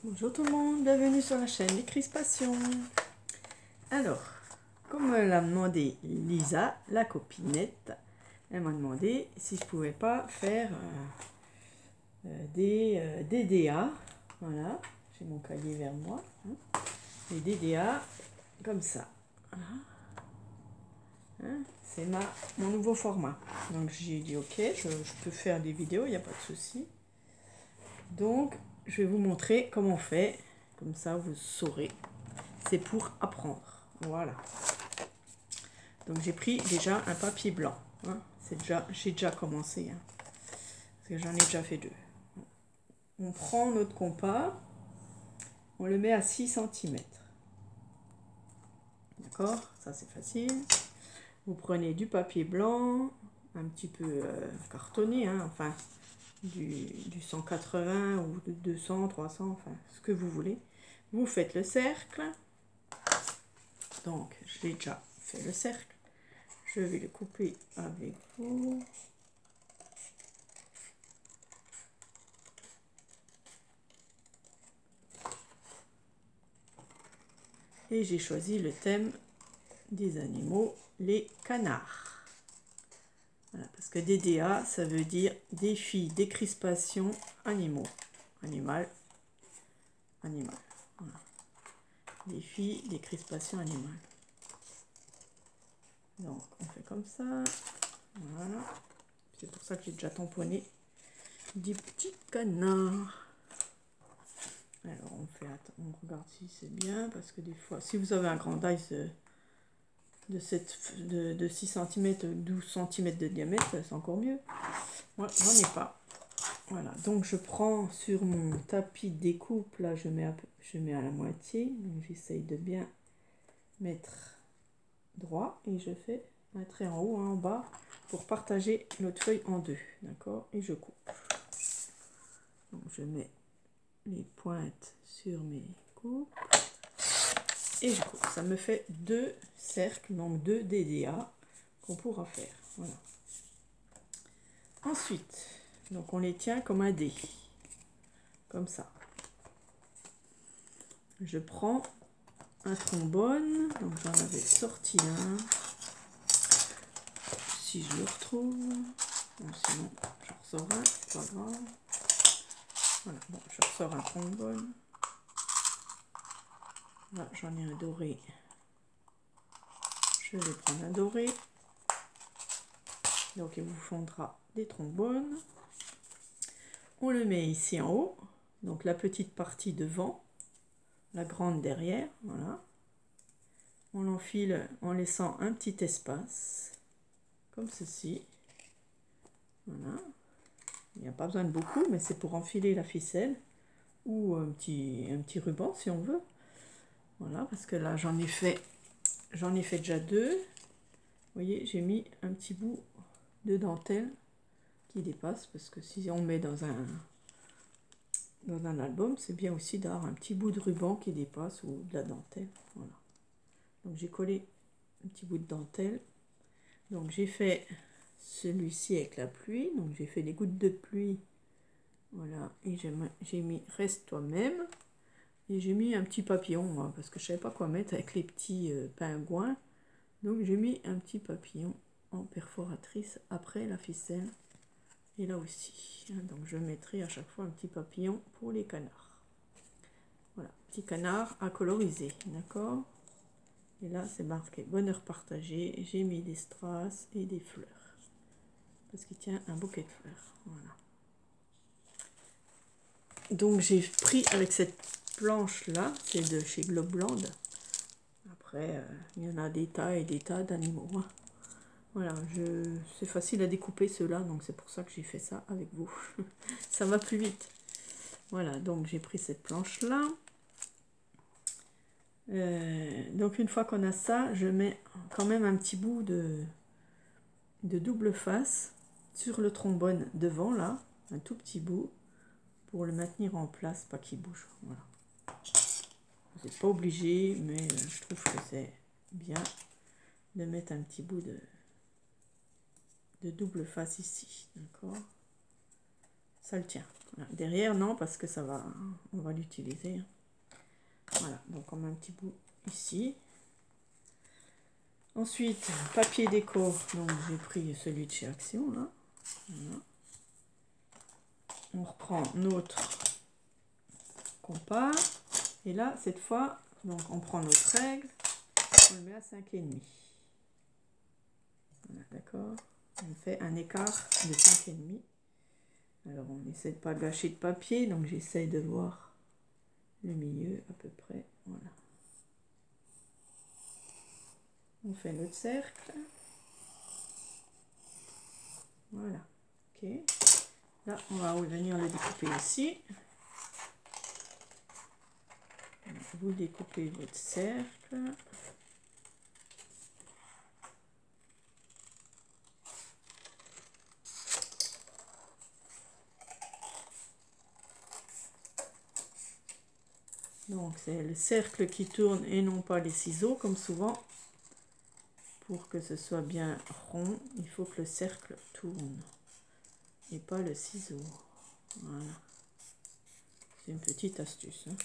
Bonjour tout le monde, bienvenue sur la chaîne Les Crispations. Alors, comme l'a demandé Lisa, la copinette, elle m'a demandé si je pouvais pas faire des DDA. Voilà, j'ai mon cahier vers moi. Des DDA comme ça. Voilà. C'est mon nouveau format. Donc j'ai dit ok, je peux faire des vidéos, il n'y a pas de souci. Donc je vais vous montrer comment on fait. Comme ça, vous saurez. C'est pour apprendre. Voilà. Donc, j'ai pris déjà un papier blanc. Hein. J'ai déjà commencé. Hein, parce que j'en ai déjà fait deux. On prend notre compas. On le met à 6 cm. D'accord? Ça, c'est facile. Vous prenez du papier blanc. Un petit peu cartonné. Hein, enfin, du 180 ou de 200, 300. Enfin, ce que vous voulez. Vous faites le cercle. Donc, j'ai déjà fait le cercle. Je vais le couper avec vous. Et j'ai choisi le thème des animaux, les canards. Voilà, parce que DDA, ça veut dire défi, décrispation, animaux. Animal. Voilà. Défi, décrispation, animal. Donc, on fait comme ça. Voilà. C'est pour ça que j'ai déjà tamponné des petits canards. Alors, on regarde si c'est bien, parce que des fois, si vous avez un grand dice de 6 cm, 12 cm de diamètre, c'est encore mieux. Moi, j'en ai pas. Voilà, donc je prends sur mon tapis de découpe, là, je mets à la moitié. Donc, j'essaye de bien mettre droit et je fais un trait en haut, un en bas, pour partager notre feuille en deux. D'accord? Et je coupe. Donc, je mets les pointes sur mes coupes et je coupe. Ça me fait deux cercles, donc deux DDA qu'on pourra faire. Voilà. Ensuite, donc on les tient comme un dé, comme ça. Je prends un trombone, donc j'en avais sorti un, si je le retrouve, bon, sinon je ressors un, c'est pas grave. Voilà, bon, je ressors un trombone. Là, j'en ai un doré. Je vais prendre un doré. Donc, il vous faudra des trombones. On le met ici en haut. Donc, la petite partie devant, la grande derrière. Voilà. On l'enfile en laissant un petit espace, comme ceci. Voilà. Il n'y a pas besoin de beaucoup, mais c'est pour enfiler la ficelle ou un petit ruban si on veut. Voilà, parce que là, j'en ai fait déjà deux. Vous voyez, j'ai mis un petit bout de dentelle qui dépasse, parce que si on met dans un album, c'est bien aussi d'avoir un petit bout de ruban qui dépasse ou de la dentelle. Voilà. Donc j'ai collé un petit bout de dentelle. Donc j'ai fait celui-ci avec la pluie. Donc j'ai fait des gouttes de pluie. Voilà. Et j'ai mis reste toi-même. Et j'ai mis un petit papillon, moi, parce que je ne savais pas quoi mettre avec les petits pingouins. Donc j'ai mis un petit papillon en perforatrice après la ficelle. Et là aussi. Donc je mettrai à chaque fois un petit papillon pour les canards. Voilà, petit canard à coloriser, d'accord? Et là c'est marqué bonheur partagé. J'ai mis des strass et des fleurs. Parce qu'il tient un bouquet de fleurs. Voilà. Donc j'ai pris avec cette planche là, c'est de chez Globland. Après, il y en a des tas et des tas d'animaux. Hein. Voilà, c'est facile à découper ceux-là, donc c'est pour ça que j'ai fait ça avec vous. Ça va plus vite. Voilà, donc j'ai pris cette planche-là. Donc une fois qu'on a ça, je mets quand même un petit bout de double face sur le trombone devant, là. Un tout petit bout, pour le maintenir en place, pas qu'il bouge. Voilà. Vous n'êtes pas obligé, mais je trouve que c'est bien de mettre un petit bout de double face ici, d'accord? Ça le tient. Voilà. Derrière, non, parce que ça va, on va l'utiliser. Voilà, donc on met un petit bout ici. Ensuite, papier déco, donc j'ai pris celui de chez Action, là. Voilà. On reprend notre compas. Et là, cette fois, donc on prend notre règle, on le met à 5,5. Voilà, d'accord. On fait un écart de 5,5. Alors, on essaie de ne pas gâcher de papier, donc j'essaye de voir le milieu à peu près. Voilà. On fait notre cercle. Voilà. Ok. Là, on va venir le découper aussi. Vous découpez votre cercle. Donc, c'est le cercle qui tourne et non pas les ciseaux, comme souvent. Pour que ce soit bien rond, il faut que le cercle tourne et pas le ciseau. Voilà. C'est une petite astuce. Hein.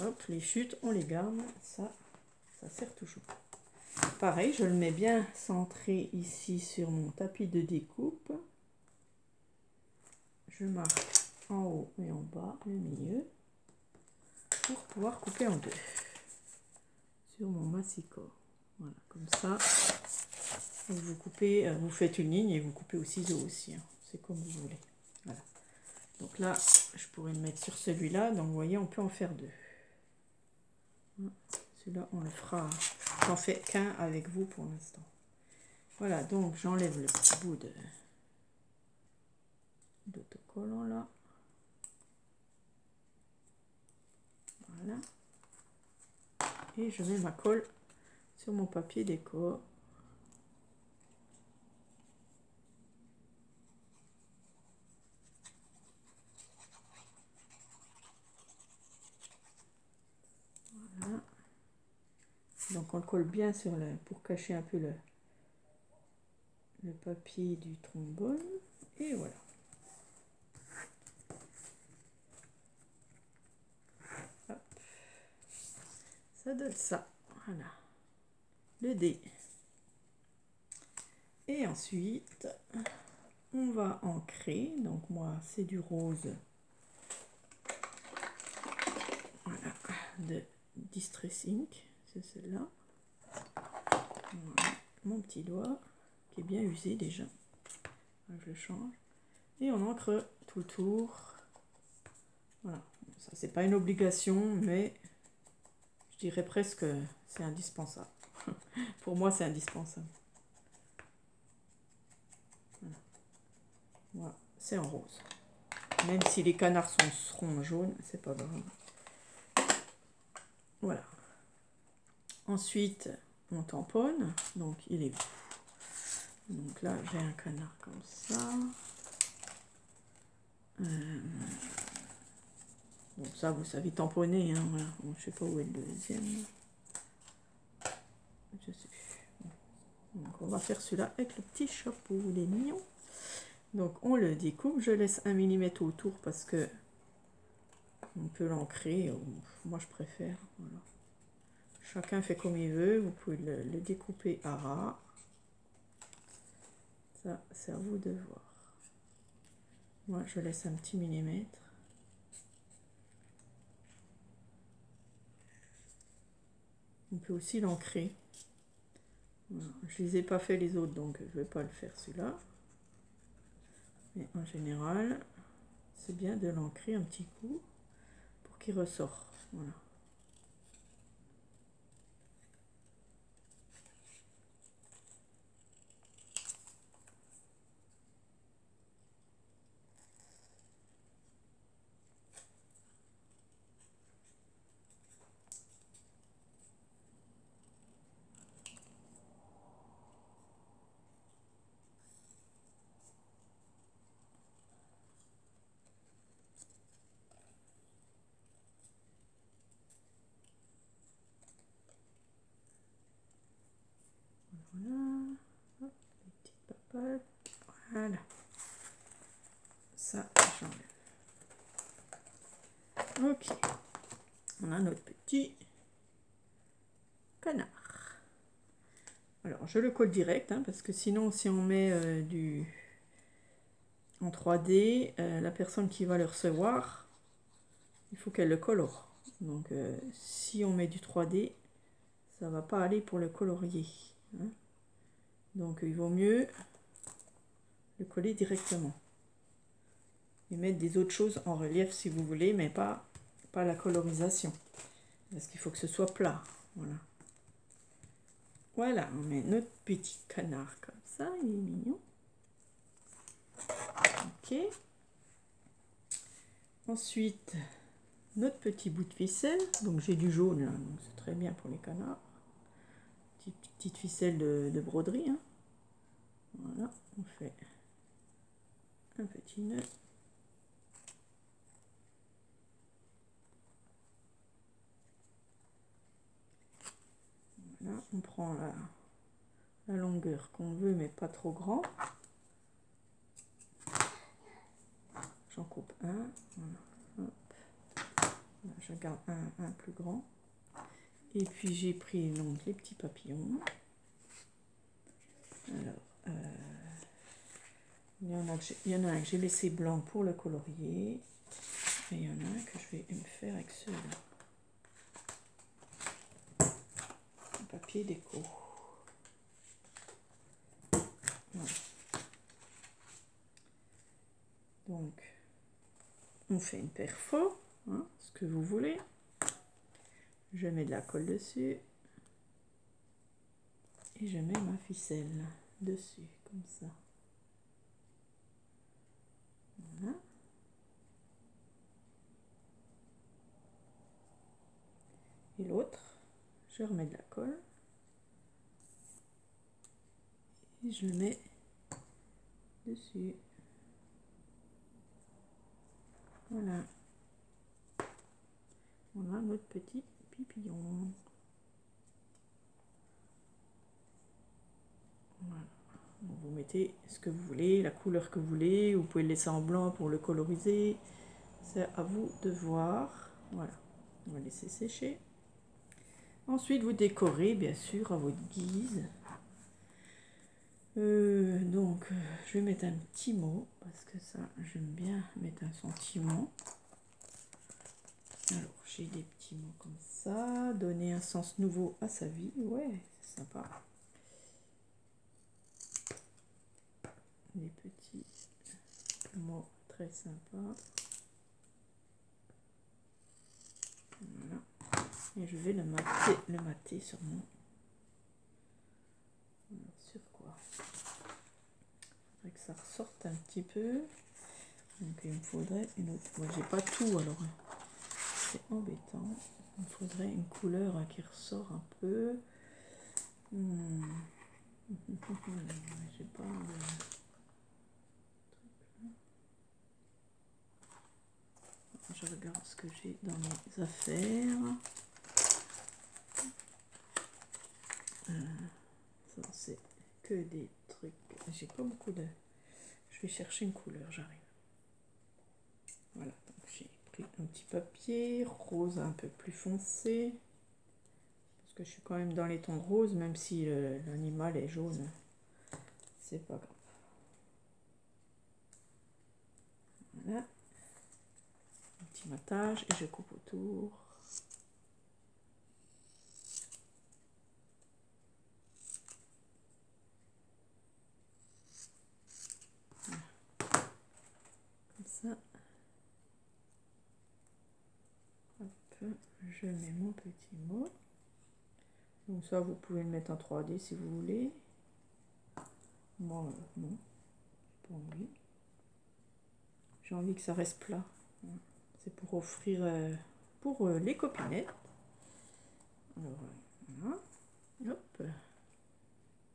Hop, les chutes, on les garde. Ça sert toujours. Pareil, je le mets bien centré ici sur mon tapis de découpe. Je marque en haut et en bas, le milieu, pour pouvoir couper en deux sur mon massicot. Voilà, comme ça, vous coupez, vous faites une ligne et vous coupez au ciseau aussi. Hein. C'est comme vous voulez. Voilà. Donc là, je pourrais le mettre sur celui-là. Donc vous voyez, on peut en faire deux. Celui-là, on le fera. J'en fais qu'un avec vous pour l'instant. Voilà, donc j'enlève le petit bout d'autocollant là. Voilà. Et je mets ma colle sur mon papier déco. Voilà. Donc on le colle bien sur le, pour cacher un peu le papier du trombone. Et voilà. Hop. Ça donne ça. Voilà. Le dé. Et ensuite, on va ancrer. Donc moi, c'est du rose. Voilà. De Distress Ink. C'est celle-là. Voilà. Mon petit doigt qui est bien usé déjà. Je le change. Et on encre tout le tour. Voilà. Ça, c'est pas une obligation, mais je dirais presque que c'est indispensable. Pour moi, c'est indispensable. Voilà. Voilà. C'est en rose. Même si les canards seront jaunes, c'est pas grave. Voilà. Ensuite, on tamponne. Donc, il est... Donc là, j'ai un canard comme ça. Donc ça, vous savez tamponner. Hein, voilà. Bon, je sais pas où est le deuxième. Je sais. Donc on va faire celui-là avec le petit chapeau. Il est mignon. Donc on le découpe. Je laisse 1 mm autour parce que on peut l'ancrer. Moi, je préfère. Voilà. Chacun fait comme il veut. Vous pouvez le découper à ras. Ça, c'est à vous de voir. Moi, je laisse un petit millimètre. On peut aussi l'ancrer. Voilà. Je ne les ai pas fait les autres, donc je ne vais pas le faire celui-là. Mais en général, c'est bien de l'ancrer un petit coup pour qu'il ressort. Voilà. ça, j'enlève. Ok. On a notre petit canard. Alors, je le colle direct, hein, parce que sinon, si on met en 3D, la personne qui va le recevoir, il faut qu'elle le colore. Donc, si on met du 3D, ça va pas aller pour le colorier. Hein. Donc, il vaut mieux le coller directement. Et mettre des autres choses en relief si vous voulez, mais pas la colorisation. Parce qu'il faut que ce soit plat. Voilà. Voilà, on met notre petit canard comme ça, il est mignon. Ok. Ensuite, notre petit bout de ficelle. Donc j'ai du jaune là, donc c'est très bien pour les canards. Petite ficelle de broderie. Hein. Voilà, on fait un petit nœud. Voilà, on prend la longueur qu'on veut, mais pas trop grand. J'en coupe un. Voilà. Là, je garde un plus grand. Et puis j'ai pris donc les petits papillons. Alors, il y en a un que j'ai laissé blanc pour le colorier. Et il y en a un que je vais me faire avec celui-là. Un papier déco. Voilà. Donc, on fait une perfo, hein, ce que vous voulez. Je mets de la colle dessus. Et je mets ma ficelle dessus, comme ça. Voilà. Et l'autre, je remets de la colle. Et je le mets dessus. Voilà. On a notre petit papillon. Voilà. Donc vous mettez ce que vous voulez, la couleur que vous voulez. Vous pouvez le laisser en blanc pour le coloriser. C'est à vous de voir. Voilà. On va laisser sécher. Ensuite, vous décorez, bien sûr, à votre guise. Donc, je vais mettre un petit mot, parce que ça, j'aime bien mettre un sentiment. Alors, j'ai des petits mots comme ça. Donner un sens nouveau à sa vie. Ouais, c'est sympa. Des petits mots très sympas. Voilà. Et je vais le mater sur mon... Sur quoi? Il faudrait que ça ressorte un petit peu. Donc, il me faudrait une autre... Moi, j'ai pas tout, alors... C'est embêtant. Il faudrait une couleur qui ressort un peu. J'ai pas je regarde ce que j'ai dans mes affaires. Ça c'est que des trucs. J'ai pas beaucoup de... Je vais chercher une couleur, j'arrive. Voilà, donc j'ai pris un petit papier rose un peu plus foncé. Parce que je suis quand même dans les tons de rose, même si l'animal est jaune. C'est pas grave. Voilà. Un petit matage et je coupe autour. Voilà. Comme ça. Hop, je mets mon petit mot. Donc ça, vous pouvez le mettre en 3D si vous voulez. Moi, non. Pas envie. J'ai envie que ça reste plat. C'est pour offrir pour les copinettes. Alors, voilà. Hop.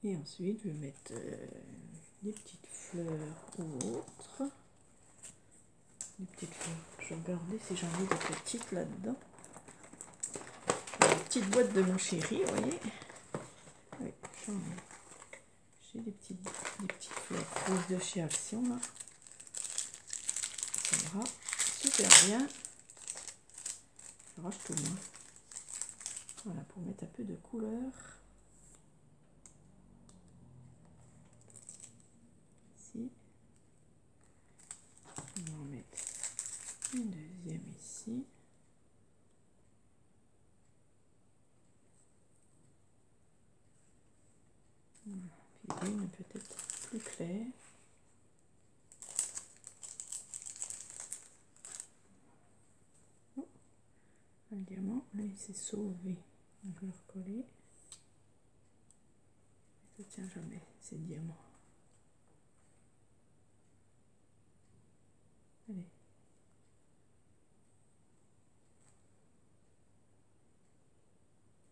Et ensuite, je vais mettre des petites fleurs ou autres. Des petites fleurs. Je vais regarder si j'en ai des petites là-dedans. La petite boîte de mon chéri, vous voyez. Oui, j'en ai. J'ai des petites fleurs roses de chez Action là. ira super bien. Je rate tout moi. Voilà, pour mettre un peu de couleur. Ici. On va en mettre une deuxième ici. Puis une peut-être plus claire. Oh, un diamant, là il s'est sauvé. Donc je vais le recoller. Ça ne tient jamais, ces diamants. Allez.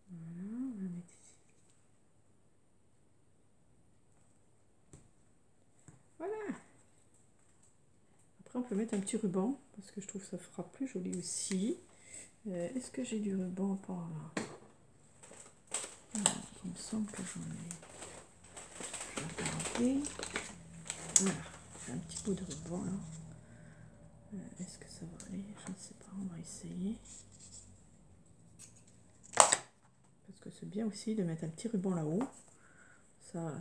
Voilà, on va mettre ici. Voilà. Après, on peut mettre un petit ruban, parce que je trouve que ça fera plus joli aussi. Est-ce que j'ai du ruban par là? Il me semble que j'en ai. Je vais regarder. Voilà, j'ai un petit bout de ruban là. Est-ce que ça va aller? Je ne sais pas, on va essayer. Parce que c'est bien aussi de mettre un petit ruban là-haut.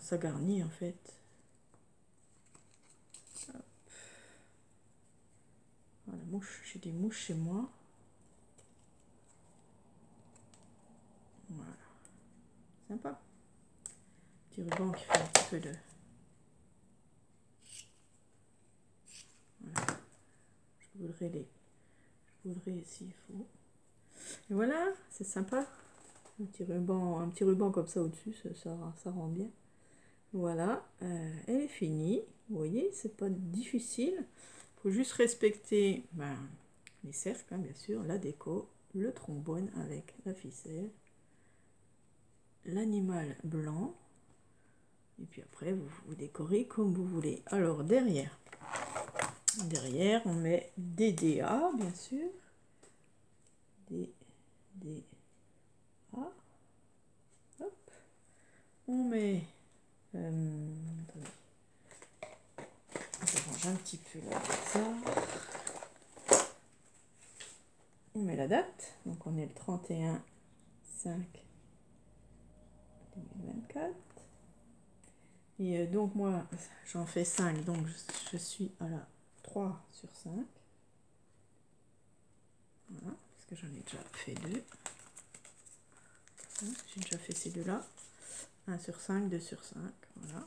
Ça garnit en fait. Hop. Voilà, mouche, j'ai des mouches chez moi. Voilà. Sympa. Petit ruban qui fait un petit peu de... Voilà. Je voudrais s'il faut. Et voilà, c'est sympa. Un petit ruban comme ça au-dessus, ça rend bien. Voilà, elle est finie. Vous voyez, c'est pas difficile. Il faut juste respecter les cercles, hein, bien sûr, la déco, le trombone avec la ficelle, l'animal blanc. Et puis après, vous décorez comme vous voulez. Alors, derrière, on met des DA, bien sûr. Des DA. Hop. On met... attendez. Je range un petit peu là, ça. On met la date. Donc, on est le 31/5/2024. Et donc, moi, j'en fais 5. Donc, je suis à la 3/5. Voilà, parce que j'en ai déjà fait 2. J'ai déjà fait ces deux-là. 1/5, 2/5. Voilà.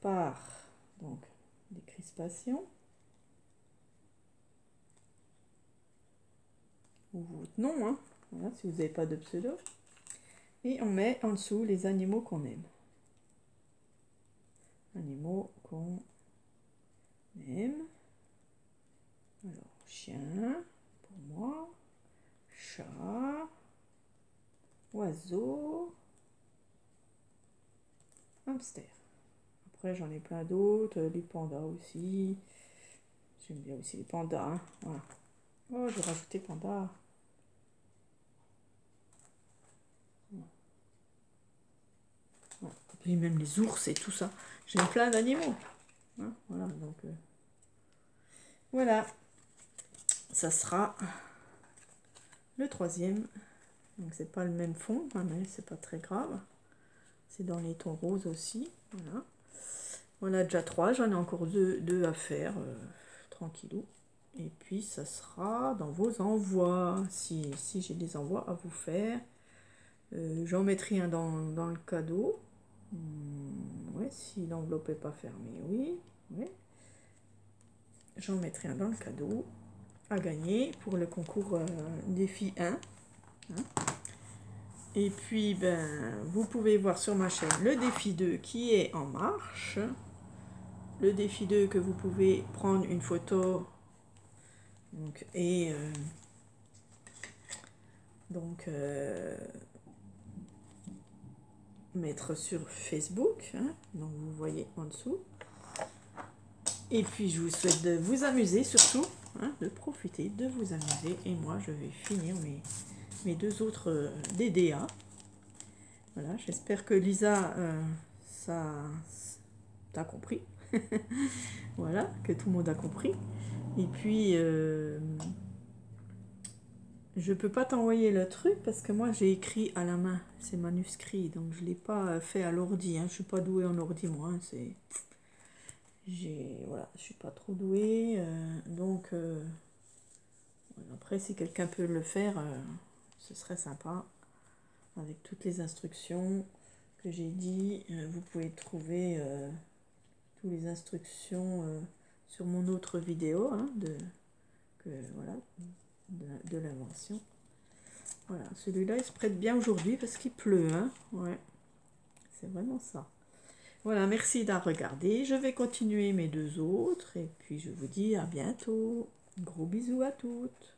Par donc des crispations. Ou votre nom, hein. Voilà, si vous n'avez pas de pseudo. Et on met en dessous les animaux qu'on aime. Animaux qu'on aime. Alors, chien, pour moi. Chat. Oiseau. Hamster. Après, j'en ai plein d'autres. Les pandas aussi. J'aime bien aussi les pandas. Hein. Voilà. Oh, je vais rajouter panda. Voilà. Et puis même les ours et tout ça. J'aime plein d'animaux. Hein, voilà, donc voilà. Ça sera le 3e. Donc c'est pas le même fond, hein, mais c'est pas très grave. C'est dans les tons roses aussi. Voilà. Voilà déjà 3. J'en ai encore deux à faire. Tranquillou. Et puis ça sera dans vos envois. Si j'ai des envois à vous faire. J'en mettrai un dans le cadeau. Ouais, si l'enveloppe n'est pas fermée, oui. J'en mettrai un dans le cadeau à gagner pour le concours défi 1. Hein. Et puis, vous pouvez voir sur ma chaîne le défi 2 qui est en marche. Le défi 2 que vous pouvez prendre une photo donc, et mettre sur Facebook. Hein, donc, vous voyez en dessous. Et puis, je vous souhaite de vous amuser surtout, hein, de profiter, de vous amuser. Et moi, je vais finir mes deux autres DDA. Voilà, j'espère que Lisa, ça t'a compris. Voilà, que tout le monde a compris. Et puis, je peux pas t'envoyer le truc parce que moi j'ai écrit à la main, c'est manuscrit, donc je l'ai pas fait à l'ordi. Hein. Je suis pas douée en ordi moi. Hein. Voilà, je suis pas trop douée. Donc après, si quelqu'un peut le faire, ce serait sympa. Avec toutes les instructions que j'ai dit, vous pouvez trouver toutes les instructions sur mon autre vidéo hein, voilà, de l'invention. Voilà, celui-là il se prête bien aujourd'hui parce qu'il pleut. Hein. Ouais, c'est vraiment ça. Voilà, merci d'avoir regardé. Je vais continuer mes deux autres et puis je vous dis à bientôt. Gros bisous à toutes.